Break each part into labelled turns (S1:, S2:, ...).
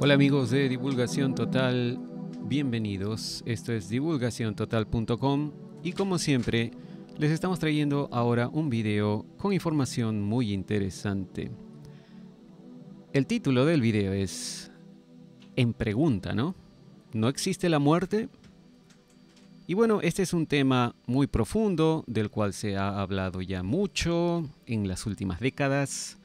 S1: Hola amigos de Divulgación Total, bienvenidos. Esto es divulgaciontotal.com y como siempre les estamos trayendo ahora un video con información muy interesante. El título del video es En pregunta, ¿no? ¿No existe la muerte? Y bueno, este es un tema muy profundo del cual se ha hablado ya mucho en las últimas décadas.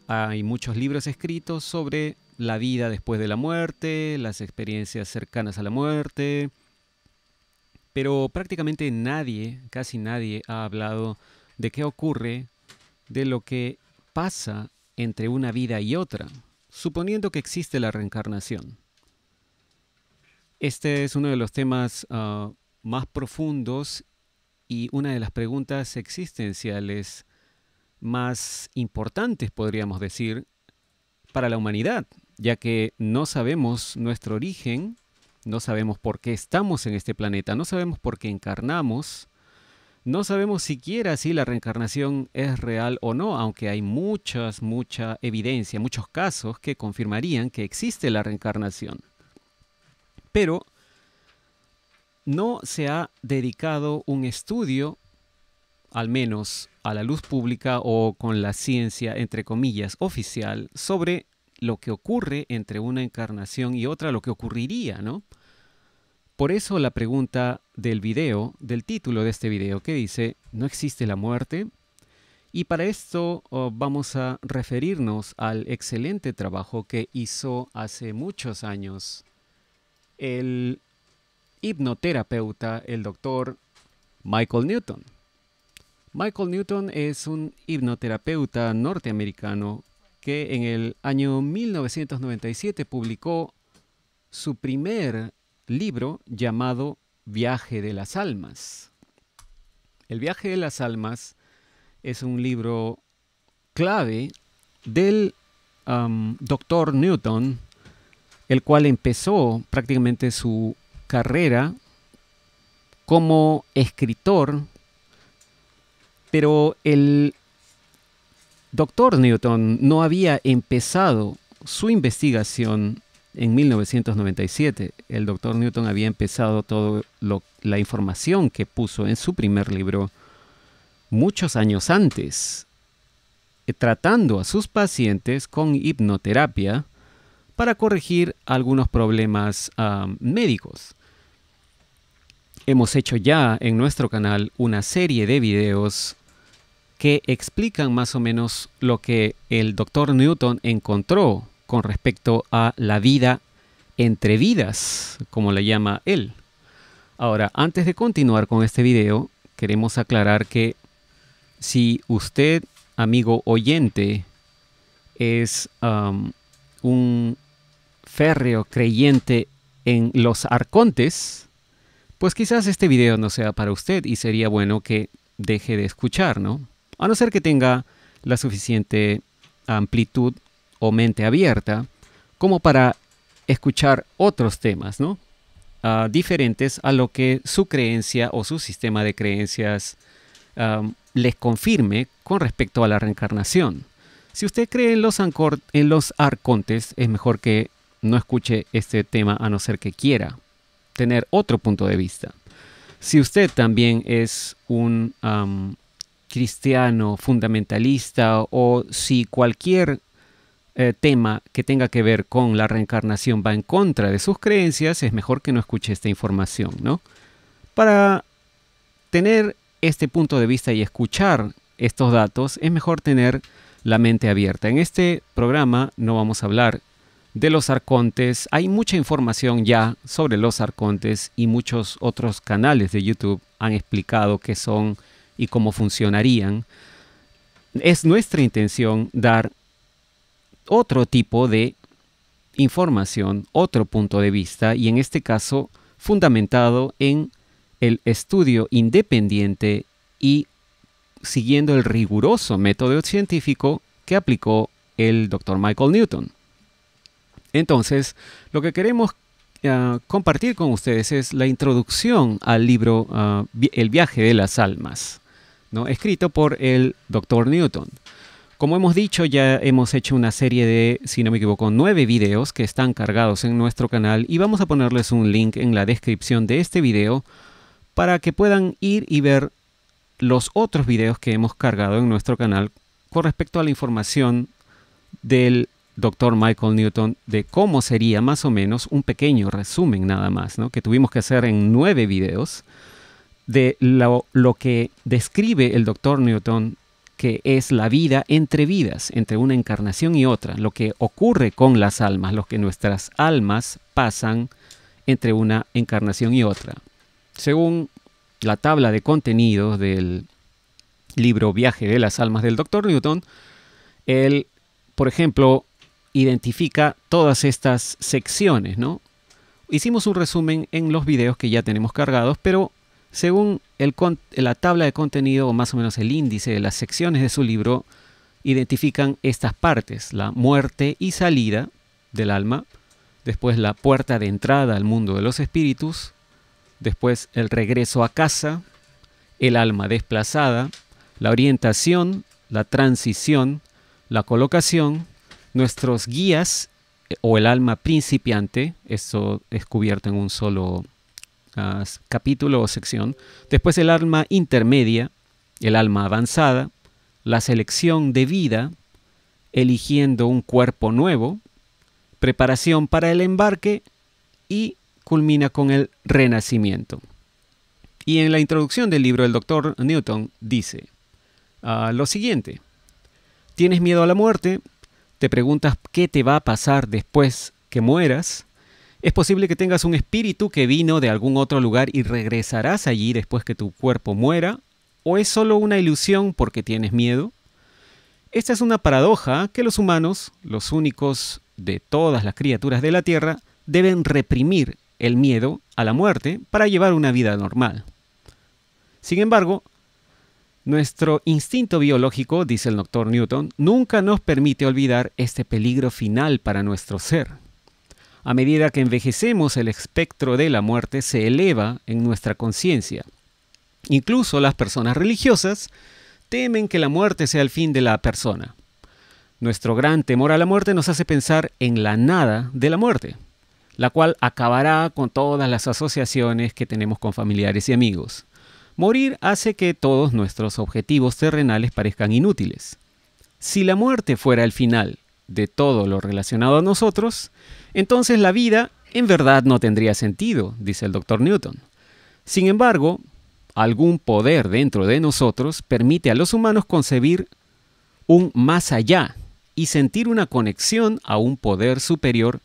S1: Hay muchos libros escritos sobre la vida después de la muerte, las experiencias cercanas a la muerte, pero prácticamente nadie, casi nadie, ha hablado de qué ocurre, de lo que pasa entre una vida y otra, suponiendo que existe la reencarnación. Este es uno de los temas más profundos y una de las preguntas existenciales más importantes, podríamos decir, para la humanidad, ya que no sabemos nuestro origen, no sabemos por qué estamos en este planeta, no sabemos por qué encarnamos, no sabemos siquiera si la reencarnación es real o no, aunque hay mucha evidencia, muchos casos que confirmarían que existe la reencarnación. Pero no se ha dedicado un estudio, al menos a la luz pública o con la ciencia, entre comillas, oficial, sobre lo que ocurre entre una encarnación y otra, lo que ocurriría, ¿no? Por eso la pregunta del video, del título de este video, que dice, ¿no existe la muerte? Y para esto vamos a referirnos al excelente trabajo que hizo hace muchos años el hipnoterapeuta, el doctor Michael Newton. Michael Newton es un hipnoterapeuta norteamericano que en el año 1997 publicó su primer libro llamado Viaje de las Almas. El Viaje de las Almas es un libro clave del doctor Newton, el cual empezó prácticamente su carrera como escritor, pero el Dr. Newton no había empezado su investigación en 1997. El Dr. Newton había empezado toda la información que puso en su primer libro muchos años antes, tratando a sus pacientes con hipnoterapia para corregir algunos problemas médicos. Hemos hecho ya en nuestro canal una serie de videos que explican más o menos lo que el Dr. Newton encontró con respecto a la vida entre vidas, como la llama él. Ahora, antes de continuar con este video, queremos aclarar que si usted, amigo oyente, es un férreo creyente en los arcontes, pues quizás este video no sea para usted y sería bueno que deje de escuchar, ¿no? A no ser que tenga la suficiente amplitud o mente abierta como para escuchar otros temas, ¿no? Diferentes a lo que su creencia o su sistema de creencias les confirme con respecto a la reencarnación. Si usted cree en los arcontes, es mejor que no escuche este tema a no ser que quiera tener otro punto de vista. Si usted también es un cristiano fundamentalista o si cualquier tema que tenga que ver con la reencarnación va en contra de sus creencias, es mejor que no escuche esta información, ¿no? Para tener este punto de vista y escuchar estos datos, es mejor tener la mente abierta. En este programa no vamos a hablar de los arcontes. Hay mucha información ya sobre los arcontes y muchos otros canales de YouTube han explicado qué son y cómo funcionarían. Es nuestra intención dar otro tipo de información, otro punto de vista, y en este caso fundamentado en el estudio independiente y siguiendo el riguroso método científico que aplicó el Dr. Michael Newton. Entonces, lo que queremos compartir con ustedes es la introducción al libro El viaje de las almas, ¿no? Escrito por el Dr. Newton. Como hemos dicho, ya hemos hecho una serie de, si no me equivoco, 9 videos que están cargados en nuestro canal y vamos a ponerles un link en la descripción de este video para que puedan ir y ver los otros videos que hemos cargado en nuestro canal con respecto a la información del Dr. Michael Newton, de cómo sería más o menos un pequeño resumen nada más, ¿no? Que tuvimos que hacer en 9 videos de lo que describe el Dr. Newton, que es la vida entre vidas, entre una encarnación y otra, lo que ocurre con las almas, lo que nuestras almas pasan entre una encarnación y otra. Según la tabla de contenidos del libro Viaje de las Almas del Dr. Newton, él, por ejemplo, identifica todas estas secciones, ¿no? Hicimos un resumen en los videos que ya tenemos cargados, pero según la tabla de contenido, o más o menos el índice de las secciones de su libro, identifican estas partes: la muerte y salida del alma, después la puerta de entrada al mundo de los espíritus, después el regreso a casa, el alma desplazada, la orientación, la transición, la colocación, nuestros guías o el alma principiante, esto es cubierto en un solo capítulo o sección, después el alma intermedia, el alma avanzada, la selección de vida, eligiendo un cuerpo nuevo, preparación para el embarque y culmina con el renacimiento. Y en la introducción del libro, el Dr. Newton dice lo siguiente: ¿tienes miedo a la muerte? ¿Te preguntas qué te va a pasar después que mueras? ¿Es posible que tengas un espíritu que vino de algún otro lugar y regresarás allí después que tu cuerpo muera? ¿O es solo una ilusión porque tienes miedo? Esta es una paradoja que los humanos, los únicos de todas las criaturas de la Tierra, deben reprimir el miedo a la muerte para llevar una vida normal. Sin embargo, nuestro instinto biológico, dice el Dr. Newton, nunca nos permite olvidar este peligro final para nuestro ser. A medida que envejecemos, el espectro de la muerte se eleva en nuestra conciencia. Incluso las personas religiosas temen que la muerte sea el fin de la persona. Nuestro gran temor a la muerte nos hace pensar en la nada de la muerte, la cual acabará con todas las asociaciones que tenemos con familiares y amigos. Morir hace que todos nuestros objetivos terrenales parezcan inútiles. Si la muerte fuera el final de todo lo relacionado a nosotros, entonces la vida en verdad no tendría sentido, dice el Dr. Newton. Sin embargo, algún poder dentro de nosotros permite a los humanos concebir un más allá y sentir una conexión a un poder superior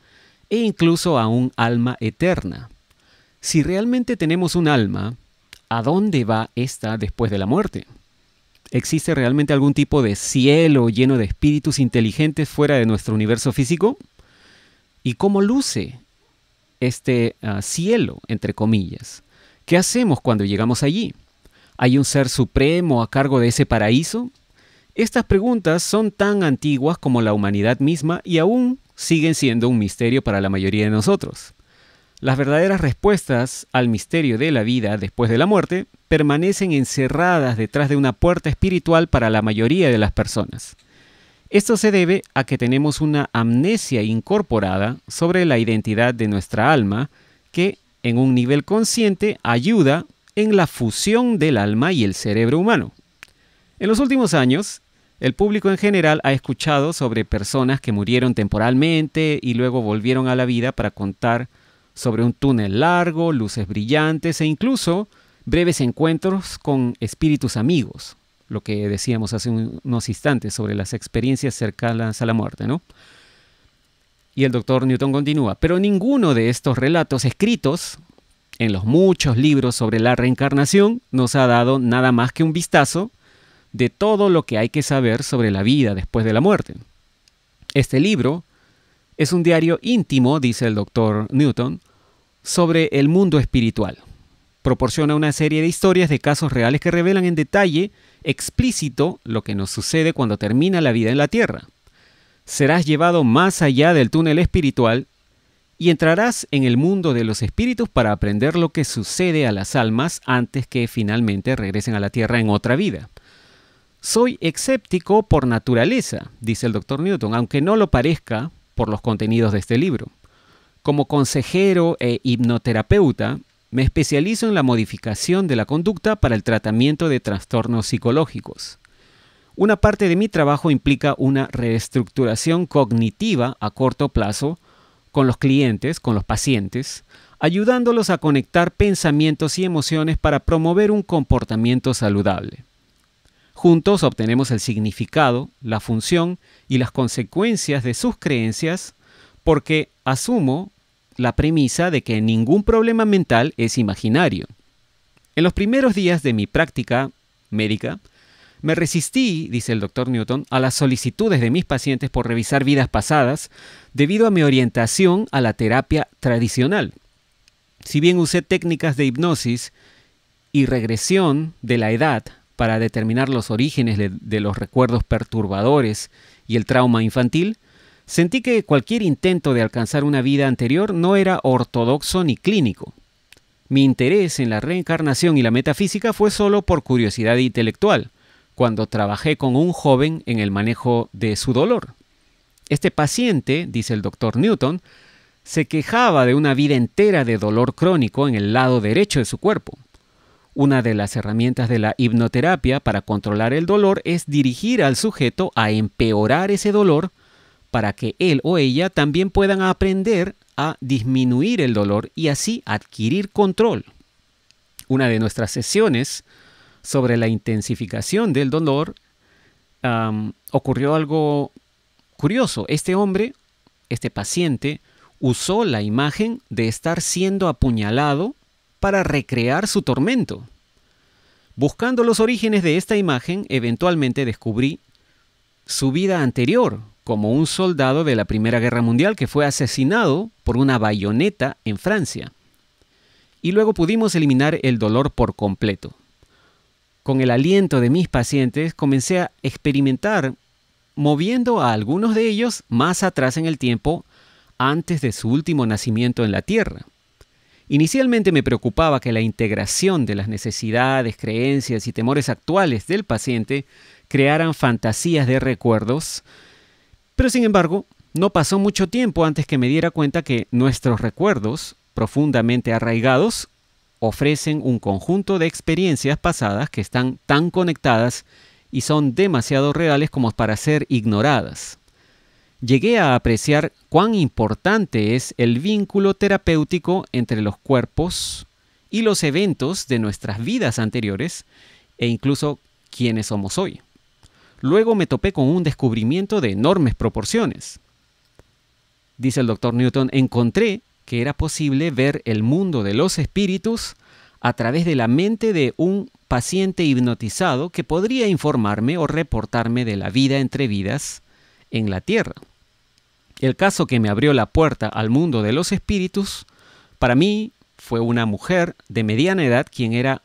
S1: e incluso a un alma eterna. Si realmente tenemos un alma, ¿a dónde va esta después de la muerte? ¿Existe realmente algún tipo de cielo lleno de espíritus inteligentes fuera de nuestro universo físico? ¿Y cómo luce este cielo, entre comillas? ¿Qué hacemos cuando llegamos allí? ¿Hay un ser supremo a cargo de ese paraíso? Estas preguntas son tan antiguas como la humanidad misma y aún siguen siendo un misterio para la mayoría de nosotros. Las verdaderas respuestas al misterio de la vida después de la muerte permanecen encerradas detrás de una puerta espiritual para la mayoría de las personas. Esto se debe a que tenemos una amnesia incorporada sobre la identidad de nuestra alma que, en un nivel consciente, ayuda en la fusión del alma y el cerebro humano. En los últimos años, el público en general ha escuchado sobre personas que murieron temporalmente y luego volvieron a la vida para contar sobre un túnel largo, luces brillantes e incluso breves encuentros con espíritus amigos, lo que decíamos hace unos instantes sobre las experiencias cercanas a la muerte, ¿no? Y el Dr. Newton continúa: pero ninguno de estos relatos escritos en los muchos libros sobre la reencarnación nos ha dado nada más que un vistazo de todo lo que hay que saber sobre la vida después de la muerte. Este libro es un diario íntimo, dice el Dr. Newton, sobre el mundo espiritual. Proporciona una serie de historias de casos reales que revelan en detalle explícito lo que nos sucede cuando termina la vida en la Tierra. Serás llevado más allá del túnel espiritual y entrarás en el mundo de los espíritus para aprender lo que sucede a las almas antes que finalmente regresen a la Tierra en otra vida. Soy escéptico por naturaleza, dice el doctor Newton, aunque no lo parezca por los contenidos de este libro. Como consejero e hipnoterapeuta, me especializo en la modificación de la conducta para el tratamiento de trastornos psicológicos. Una parte de mi trabajo implica una reestructuración cognitiva a corto plazo con los clientes, con los pacientes, ayudándolos a conectar pensamientos y emociones para promover un comportamiento saludable. Juntos obtenemos el significado, la función y las consecuencias de sus creencias porque asumo la premisa de que ningún problema mental es imaginario. En los primeros días de mi práctica médica, me resistí, dice el doctor Newton, a las solicitudes de mis pacientes por revisar vidas pasadas debido a mi orientación a la terapia tradicional. Si bien usé técnicas de hipnosis y regresión de la edad para determinar los orígenes de los recuerdos perturbadores y el trauma infantil, sentí que cualquier intento de alcanzar una vida anterior no era ortodoxo ni clínico. Mi interés en la reencarnación y la metafísica fue solo por curiosidad intelectual, cuando trabajé con un joven en el manejo de su dolor. Este paciente, dice el doctor Newton, se quejaba de una vida entera de dolor crónico en el lado derecho de su cuerpo. Una de las herramientas de la hipnoterapia para controlar el dolor es dirigir al sujeto a empeorar ese dolor para que él o ella también puedan aprender a disminuir el dolor y así adquirir control. Una de nuestras sesiones sobre la intensificación del dolor ocurrió algo curioso. Este hombre, este paciente, usó la imagen de estar siendo apuñalado para recrear su tormento. Buscando los orígenes de esta imagen, eventualmente descubrí su vida anterior como un soldado de la Primera Guerra Mundial que fue asesinado por una bayoneta en Francia. Y luego pudimos eliminar el dolor por completo. Con el aliento de mis pacientes comencé a experimentar moviendo a algunos de ellos más atrás en el tiempo antes de su último nacimiento en la Tierra. Inicialmente me preocupaba que la integración de las necesidades, creencias y temores actuales del paciente crearan fantasías de recuerdos, pero sin embargo, no pasó mucho tiempo antes que me diera cuenta que nuestros recuerdos, profundamente arraigados, ofrecen un conjunto de experiencias pasadas que están tan conectadas y son demasiado reales como para ser ignoradas. Llegué a apreciar cuán importante es el vínculo terapéutico entre los cuerpos y los eventos de nuestras vidas anteriores e incluso quiénes somos hoy. Luego me topé con un descubrimiento de enormes proporciones. Dice el doctor Newton, encontré que era posible ver el mundo de los espíritus a través de la mente de un paciente hipnotizado que podría informarme o reportarme de la vida entre vidas en la Tierra. El caso que me abrió la puerta al mundo de los espíritus, para mí, fue una mujer de mediana edad quien era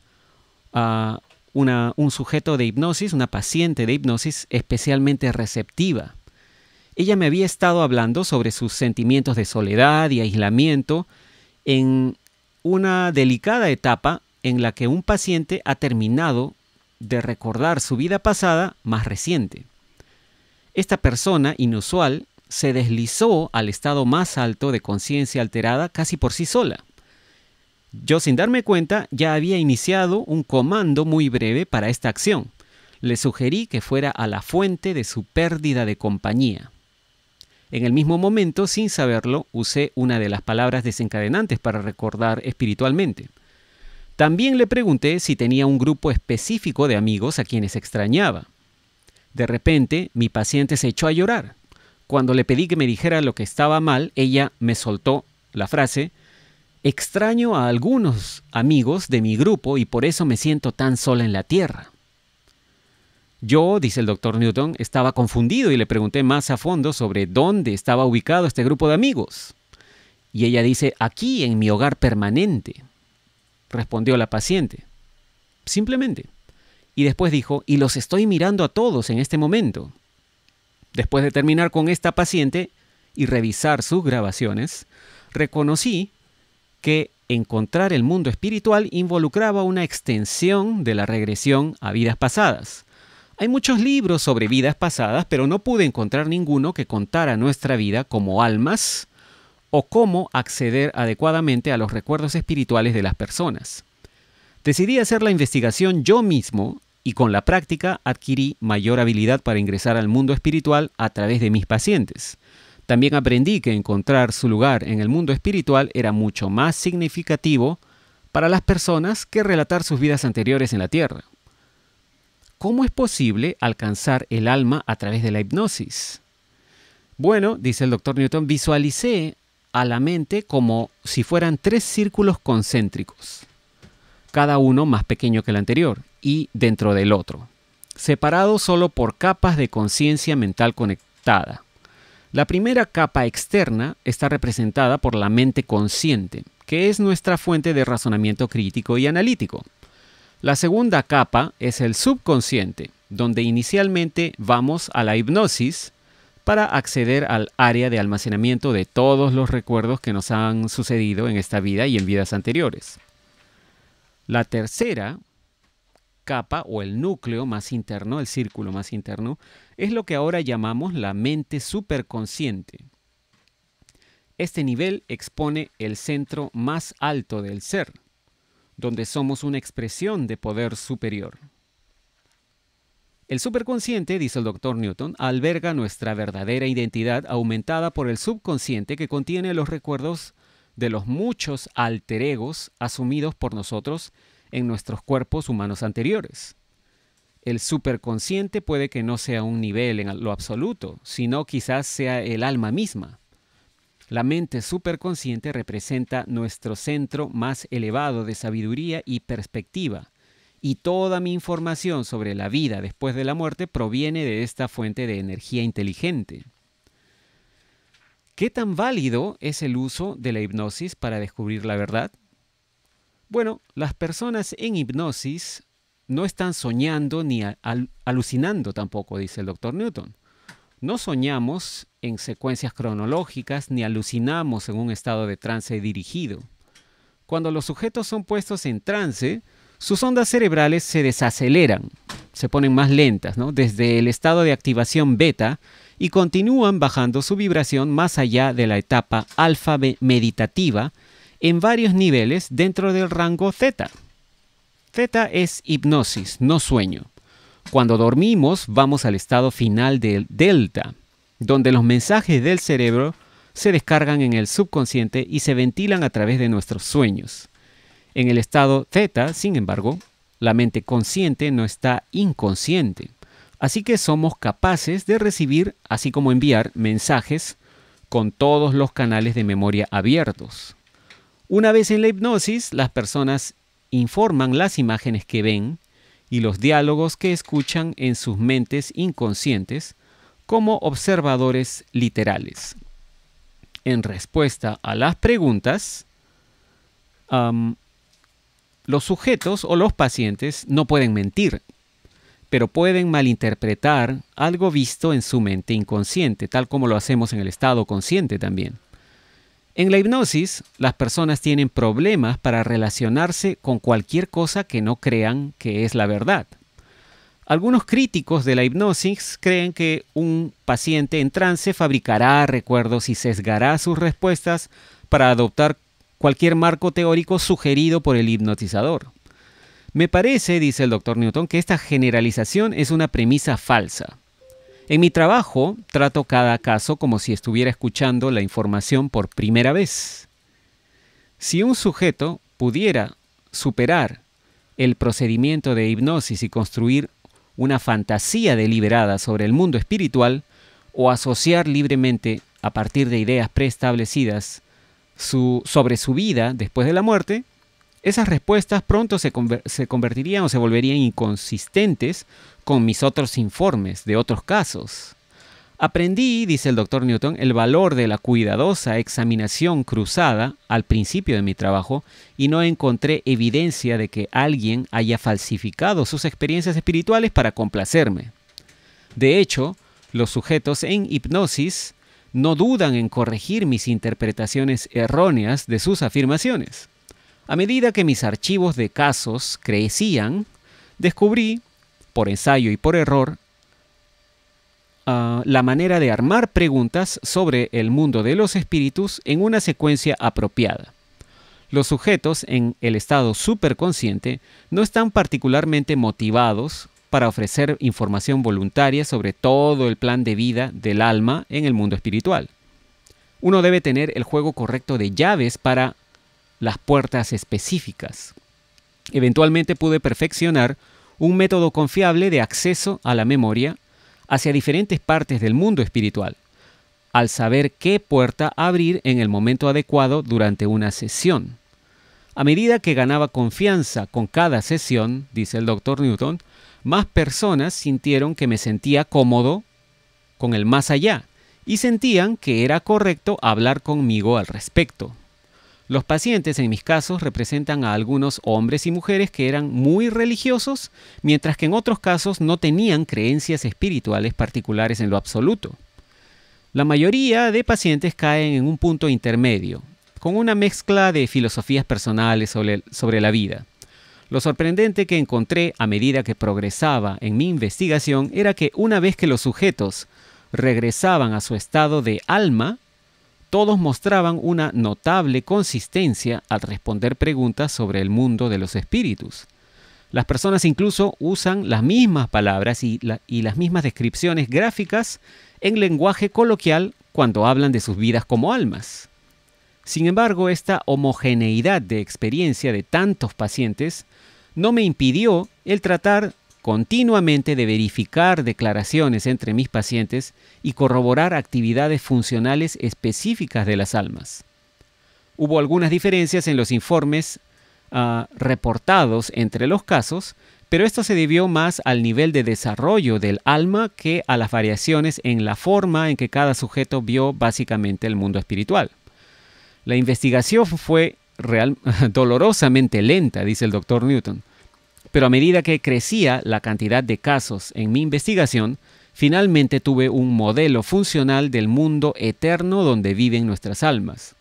S1: un sujeto de hipnosis, una paciente de hipnosis especialmente receptiva. Ella me había estado hablando sobre sus sentimientos de soledad y aislamiento en una delicada etapa en la que un paciente ha terminado de recordar su vida pasada más reciente. Esta persona inusual se deslizó al estado más alto de conciencia alterada casi por sí sola. Yo, sin darme cuenta, ya había iniciado un comando muy breve para esta acción. Le sugerí que fuera a la fuente de su pérdida de compañía. En el mismo momento, sin saberlo, usé una de las palabras desencadenantes para recordar espiritualmente. También le pregunté si tenía un grupo específico de amigos a quienes extrañaba. De repente, mi paciente se echó a llorar. Cuando le pedí que me dijera lo que estaba mal, ella me soltó la frase: extraño a algunos amigos de mi grupo y por eso me siento tan sola en la Tierra. Yo, dice el doctor Newton, estaba confundido y le pregunté más a fondo sobre dónde estaba ubicado este grupo de amigos. Y ella dice: aquí en mi hogar permanente, respondió la paciente. Simplemente. Y después dijo: y los estoy mirando a todos en este momento. Después de terminar con esta paciente y revisar sus grabaciones, reconocí que encontrar el mundo espiritual involucraba una extensión de la regresión a vidas pasadas. Hay muchos libros sobre vidas pasadas, pero no pude encontrar ninguno que contara nuestra vida como almas o cómo acceder adecuadamente a los recuerdos espirituales de las personas. Decidí hacer la investigación yo mismo y con la práctica adquirí mayor habilidad para ingresar al mundo espiritual a través de mis pacientes. También aprendí que encontrar su lugar en el mundo espiritual era mucho más significativo para las personas que relatar sus vidas anteriores en la Tierra. ¿Cómo es posible alcanzar el alma a través de la hipnosis? Bueno, dice el Dr. Newton, visualicé a la mente como si fueran 3 círculos concéntricos, cada uno más pequeño que el anterior y dentro del otro, separados solo por capas de conciencia mental conectada. La primera capa externa está representada por la mente consciente, que es nuestra fuente de razonamiento crítico y analítico. La segunda capa es el subconsciente, donde inicialmente vamos a la hipnosis para acceder al área de almacenamiento de todos los recuerdos que nos han sucedido en esta vida y en vidas anteriores. La tercera capa o el núcleo más interno, el círculo más interno, es lo que ahora llamamos la mente superconsciente. Este nivel expone el centro más alto del ser, donde somos una expresión de poder superior. El superconsciente, dice el Dr. Newton, alberga nuestra verdadera identidad aumentada por el subconsciente que contiene los recuerdos de los muchos alter egos asumidos por nosotros en nuestros cuerpos humanos anteriores. El superconsciente puede que no sea un nivel en lo absoluto, sino quizás sea el alma misma. La mente superconsciente representa nuestro centro más elevado de sabiduría y perspectiva, y toda mi información sobre la vida después de la muerte proviene de esta fuente de energía inteligente. ¿Qué tan válido es el uso de la hipnosis para descubrir la verdad? Bueno, las personas en hipnosis no están soñando ni alucinando tampoco, dice el Dr. Newton. No soñamos en secuencias cronológicas ni alucinamos en un estado de trance dirigido. Cuando los sujetos son puestos en trance, sus ondas cerebrales se desaceleran, se ponen más lentas, ¿no?, desde el estado de activación beta y continúan bajando su vibración más allá de la etapa alfa meditativa en varios niveles dentro del rango theta. Theta es hipnosis, no sueño. Cuando dormimos, vamos al estado final del delta, donde los mensajes del cerebro se descargan en el subconsciente y se ventilan a través de nuestros sueños. En el estado theta, sin embargo, la mente consciente no está inconsciente, así que somos capaces de recibir, así como enviar, mensajes con todos los canales de memoria abiertos. Una vez en la hipnosis, las personas informan las imágenes que ven y los diálogos que escuchan en sus mentes inconscientes como observadores literales. En respuesta a las preguntas, los sujetos o los pacientes no pueden mentir, pero pueden malinterpretar algo visto en su mente inconsciente, tal como lo hacemos en el estado consciente también. En la hipnosis, las personas tienen problemas para relacionarse con cualquier cosa que no crean que es la verdad. Algunos críticos de la hipnosis creen que un paciente en trance fabricará recuerdos y sesgará sus respuestas para adoptar cualquier marco teórico sugerido por el hipnotizador. Me parece, dice el Dr. Newton, que esta generalización es una premisa falsa. En mi trabajo, trato cada caso como si estuviera escuchando la información por primera vez. Si un sujeto pudiera superar el procedimiento de hipnosis y construir una fantasía deliberada sobre el mundo espiritual o asociar libremente a partir de ideas preestablecidas sobre su vida después de la muerte, esas respuestas pronto se convertirían o se volverían inconsistentes con mis otros informes de otros casos. Aprendí, dice el Dr. Newton, el valor de la cuidadosa examinación cruzada al principio de mi trabajo y no encontré evidencia de que alguien haya falsificado sus experiencias espirituales para complacerme. De hecho, los sujetos en hipnosis no dudan en corregir mis interpretaciones erróneas de sus afirmaciones. A medida que mis archivos de casos crecían, descubrí por ensayo y por error, la manera de armar preguntas sobre el mundo de los espíritus en una secuencia apropiada. Los sujetos en el estado superconsciente no están particularmente motivados para ofrecer información voluntaria sobre todo el plan de vida del alma en el mundo espiritual. Uno debe tener el juego correcto de llaves para las puertas específicas. Eventualmente pude perfeccionar un método confiable de acceso a la memoria hacia diferentes partes del mundo espiritual, al saber qué puerta abrir en el momento adecuado durante una sesión. A medida que ganaba confianza con cada sesión, dice el Dr. Newton, más personas sintieron que me sentía cómodo con el más allá y sentían que era correcto hablar conmigo al respecto. Los pacientes en mis casos representan a algunos hombres y mujeres que eran muy religiosos, mientras que en otros casos no tenían creencias espirituales particulares en lo absoluto. La mayoría de pacientes caen en un punto intermedio, con una mezcla de filosofías personales sobre la vida. Lo sorprendente que encontré a medida que progresaba en mi investigación era que una vez que los sujetos regresaban a su estado de alma, todos mostraban una notable consistencia al responder preguntas sobre el mundo de los espíritus. Las personas incluso usan las mismas palabras y las mismas descripciones gráficas en lenguaje coloquial cuando hablan de sus vidas como almas. Sin embargo, esta homogeneidad de experiencia de tantos pacientes no me impidió el tratar continuamente de verificar declaraciones entre mis pacientes y corroborar actividades funcionales específicas de las almas. Hubo algunas diferencias en los informes reportados entre los casos, pero esto se debió más al nivel de desarrollo del alma que a las variaciones en la forma en que cada sujeto vio básicamente el mundo espiritual. La investigación fue dolorosamente lenta, dice el Dr. Newton. Pero a medida que crecía la cantidad de casos en mi investigación, finalmente tuve un modelo funcional del mundo eterno donde viven nuestras almas.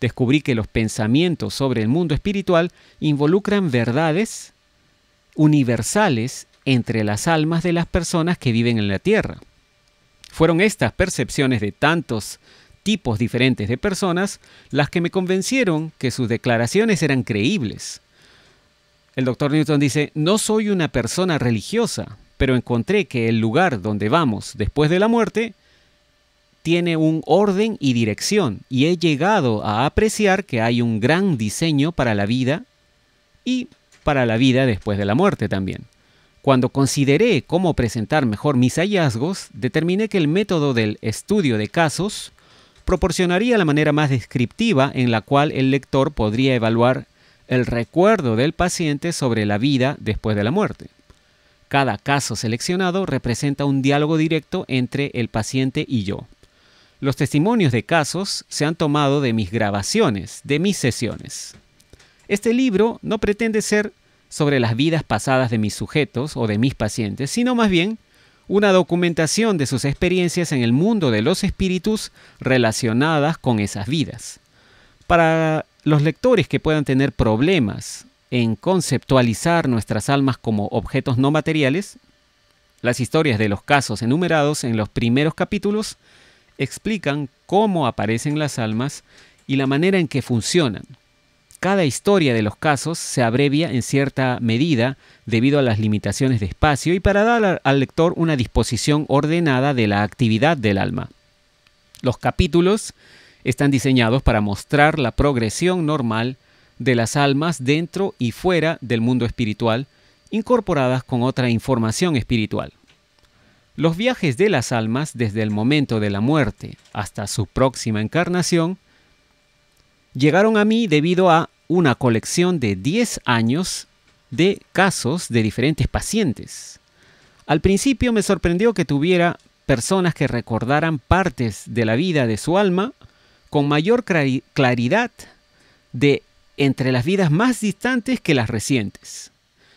S1: Descubrí que los pensamientos sobre el mundo espiritual involucran verdades universales entre las almas de las personas que viven en la Tierra. Fueron estas percepciones de tantos tipos diferentes de personas las que me convencieron que sus declaraciones eran creíbles. El Dr. Newton dice, no soy una persona religiosa, pero encontré que el lugar donde vamos después de la muerte tiene un orden y dirección, y he llegado a apreciar que hay un gran diseño para la vida y para la vida después de la muerte también. Cuando consideré cómo presentar mejor mis hallazgos, determiné que el método del estudio de casos proporcionaría la manera más descriptiva en la cual el lector podría evaluar el recuerdo del paciente sobre la vida después de la muerte. Cada caso seleccionado representa un diálogo directo entre el paciente y yo. Los testimonios de casos se han tomado de mis grabaciones, de mis sesiones. Este libro no pretende ser sobre las vidas pasadas de mis sujetos o de mis pacientes, sino más bien una documentación de sus experiencias en el mundo de los espíritus relacionadas con esas vidas. Para los lectores que puedan tener problemas en conceptualizar nuestras almas como objetos no materiales, las historias de los casos enumerados en los primeros capítulos explican cómo aparecen las almas y la manera en que funcionan. Cada historia de los casos se abrevia en cierta medida debido a las limitaciones de espacio y para dar al lector una disposición ordenada de la actividad del alma. Los capítulos están diseñados para mostrar la progresión normal de las almas dentro y fuera del mundo espiritual, incorporadas con otra información espiritual. Los viajes de las almas desde el momento de la muerte hasta su próxima encarnación llegaron a mí debido a una colección de 10 años de casos de diferentes pacientes. Al principio me sorprendió que tuviera personas que recordaran partes de la vida de su alma con mayor claridad de entre las vidas más distantes que las recientes.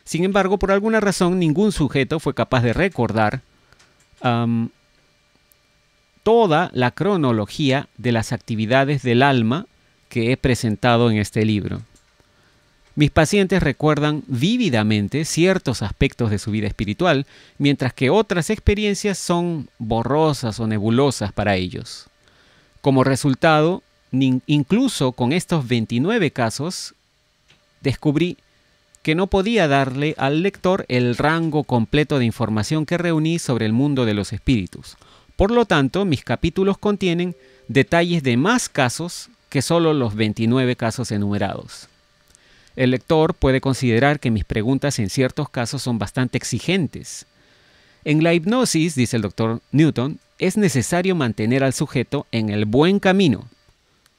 S1: Sin embargo, por alguna razón, ningún sujeto fue capaz de recordar toda la cronología de las actividades del alma que he presentado en este libro. Mis pacientes recuerdan vívidamente ciertos aspectos de su vida espiritual, mientras que otras experiencias son borrosas o nebulosas para ellos. Como resultado, incluso con estos 29 casos, descubrí que no podía darle al lector el rango completo de información que reuní sobre el mundo de los espíritus. Por lo tanto, mis capítulos contienen detalles de más casos que solo los 29 casos enumerados. El lector puede considerar que mis preguntas en ciertos casos son bastante exigentes. En la hipnosis, dice el Dr. Newton, es necesario mantener al sujeto en el buen camino.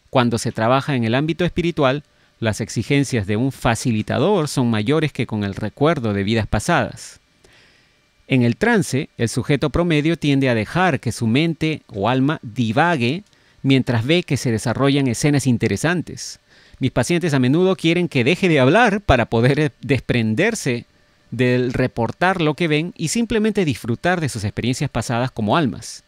S1: Cuando se trabaja en el ámbito espiritual, las exigencias de un facilitador son mayores que con el recuerdo de vidas pasadas. En el trance, el sujeto promedio tiende a dejar que su mente o alma divague mientras ve que se desarrollan escenas interesantes. Mis pacientes a menudo quieren que deje de hablar para poder desprenderse del reportar lo que ven y simplemente disfrutar de sus experiencias pasadas como almas.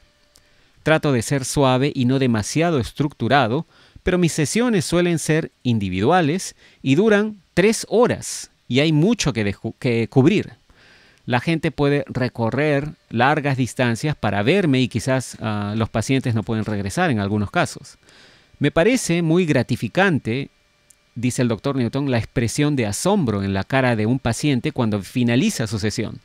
S1: Trato de ser suave y no demasiado estructurado, pero mis sesiones suelen ser individuales y duran 3 horas y hay mucho que cubrir. La gente puede recorrer largas distancias para verme y quizás los pacientes no pueden regresar en algunos casos. Me parece muy gratificante, dice el Dr. Newton, la expresión de asombro en la cara de un paciente cuando finaliza su sesión.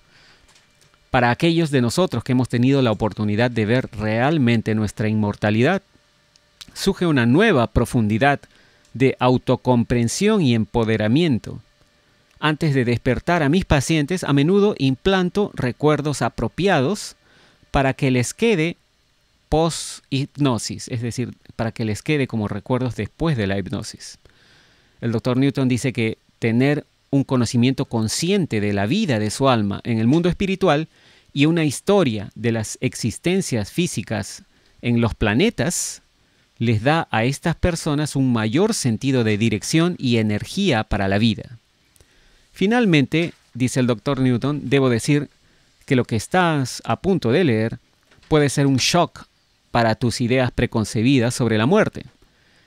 S1: Para aquellos de nosotros que hemos tenido la oportunidad de ver realmente nuestra inmortalidad, surge una nueva profundidad de autocomprensión y empoderamiento. Antes de despertar a mis pacientes, a menudo implanto recuerdos apropiados para que les quede post-hipnosis, es decir, para que les quede como recuerdos después de la hipnosis. El Dr. Newton dice que tener un conocimiento consciente de la vida de su alma en el mundo espiritual y una historia de las existencias físicas en los planetas les da a estas personas un mayor sentido de dirección y energía para la vida. Finalmente, dice el Dr. Newton, debo decir que lo que estás a punto de leer puede ser un shock para tus ideas preconcebidas sobre la muerte.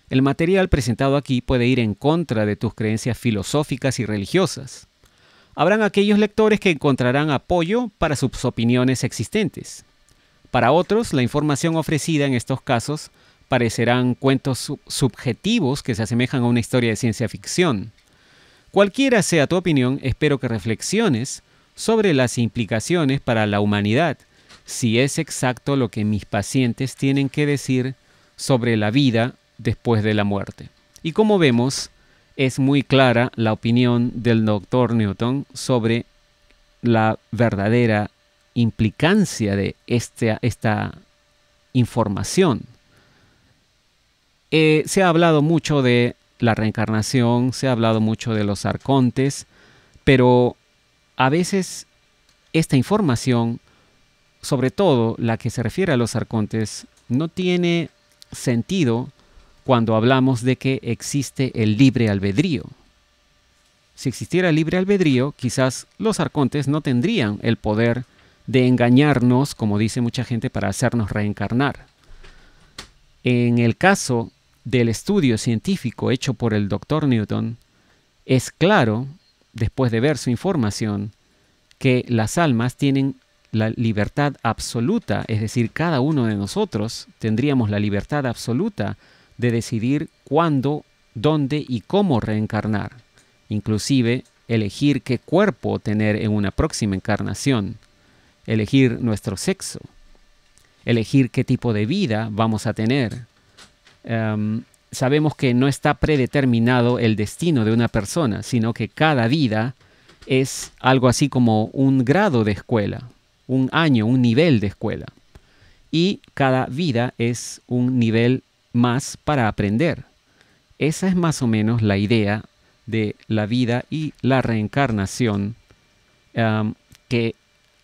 S1: El material presentado aquí puede ir en contra de tus creencias filosóficas y religiosas. Habrán aquellos lectores que encontrarán apoyo para sus opiniones existentes. Para otros, la información ofrecida en estos casos parecerán cuentos subjetivos que se asemejan a una historia de ciencia ficción. Cualquiera sea tu opinión, espero que reflexiones sobre las implicaciones para la humanidad, si es exacto lo que mis pacientes tienen que decir sobre la vida después de la muerte. Y como vemos, es muy clara la opinión del Dr. Newton sobre la verdadera implicancia de esta información. Se ha hablado mucho de la reencarnación, se ha hablado mucho de los arcontes, pero a veces esta información, sobre todo la que se refiere a los arcontes, no tiene sentido cuando hablamos de que existe el libre albedrío. Si existiera el libre albedrío, quizás los arcontes no tendrían el poder de engañarnos, como dice mucha gente, para hacernos reencarnar. En el caso del estudio científico hecho por el Dr. Newton, es claro, después de ver su información, que las almas tienen la libertad absoluta, es decir, cada uno de nosotros tendríamos la libertad absoluta de decidir cuándo, dónde y cómo reencarnar, inclusive elegir qué cuerpo tener en una próxima encarnación, elegir nuestro sexo, elegir qué tipo de vida vamos a tener. Sabemos que no está predeterminado el destino de una persona, sino que cada vida es algo así como un grado de escuela, un año, un nivel de escuela. Y cada vida es un nivel más para aprender. Esa es más o menos la idea de la vida y la reencarnación que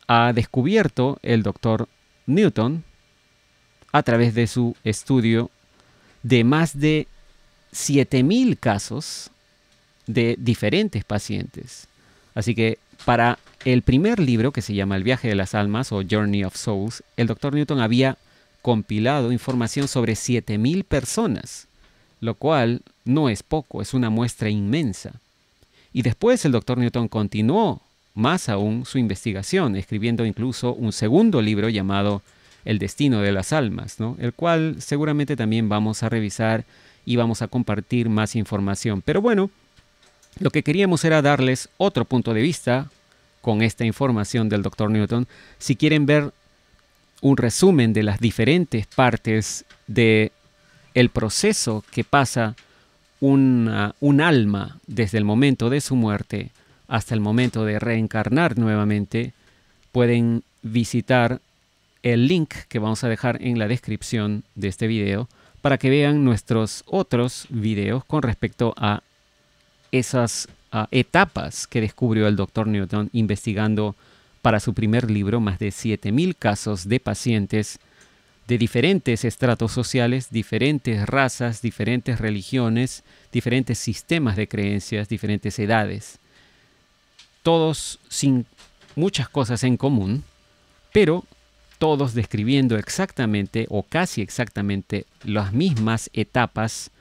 S1: ha descubierto el Dr. Newton a través de su estudio de más de 7,000 casos de diferentes pacientes. Así que para el primer libro, que se llama El viaje de las almas o Journey of Souls, el Dr. Newton había compilado información sobre 7,000 personas, lo cual no es poco, es una muestra inmensa. Y después el doctor Newton continuó más aún su investigación, escribiendo incluso un segundo libro llamado El destino de las almas, ¿no? El cual seguramente también vamos a revisar y vamos a compartir más información. Pero bueno, lo que queríamos era darles otro punto de vista con esta información del doctor Newton. Si quieren ver un resumen de las diferentes partes de el proceso que pasa un alma desde el momento de su muerte hasta el momento de reencarnar nuevamente, pueden visitar el link que vamos a dejar en la descripción de este video para que vean nuestros otros videos con respecto a esas etapas que descubrió el doctor Newton investigando para su primer libro más de 7.000 casos de pacientes de diferentes estratos sociales, diferentes razas, diferentes religiones, diferentes sistemas de creencias, diferentes edades. Todos sin muchas cosas en común, pero todos describiendo exactamente o casi exactamente las mismas etapas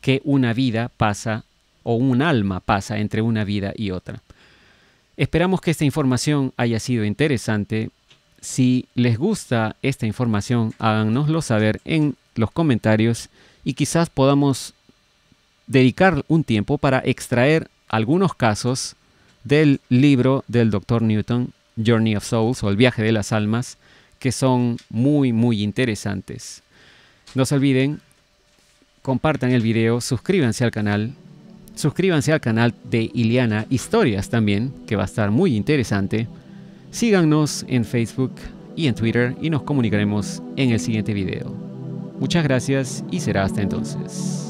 S1: que una vida pasa o un alma pasa entre una vida y otra. Esperamos que esta información haya sido interesante. Si les gusta esta información, háganoslo saber en los comentarios y quizás podamos dedicar un tiempo para extraer algunos casos del libro del Dr. Newton, Journey of Souls, o El viaje de las almas, que son muy, muy interesantes. No se olviden, compartan el video, suscríbanse al canal de Iliana Historias también, que va a estar muy interesante. Síganos en Facebook y en Twitter y nos comunicaremos en el siguiente video. Muchas gracias y será hasta entonces.